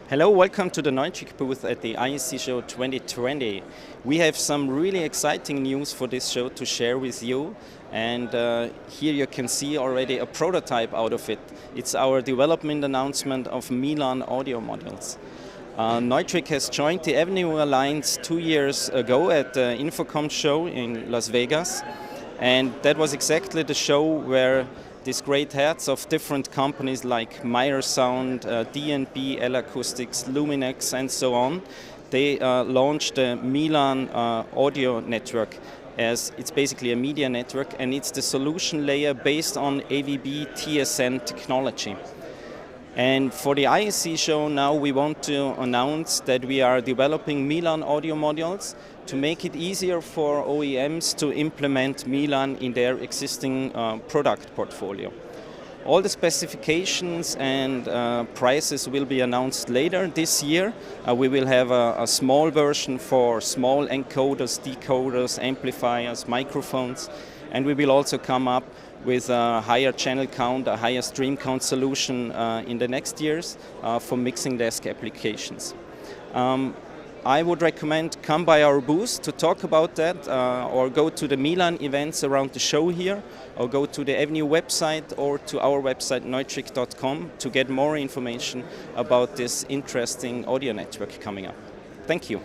Hello, welcome to the Neutrik booth at the ISE show 2020. We have some really exciting news for this show to share with you, and here you can see already a prototype out of it. It's our development announcement of Milan audio modules. Neutrik has joined the Avenue Alliance 2 years ago at the Infocom show in Las Vegas, and that was exactly the show where these great heads of different companies like Meyer Sound, D&B, L Acoustics, Luminex and so on, they launched the Milan audio network. As it's basically a media network, and it's the solution layer based on rAVe TSN technology. And for the ISE show now we want to announce that we are developing Milan audio modules to make it easier for OEMs to implement Milan in their existing product portfolio. All the specifications and prices will be announced later this year. We will have a small version for small encoders, decoders, amplifiers, microphones, and we will also come up with a higher channel count, a higher stream count solution in the next years for mixing desk applications. I would recommend come by our booth to talk about that, or go to the Milan events around the show here, or go to the Avenue website or to our website neutrik.com to get more information about this interesting audio network coming up. Thank you.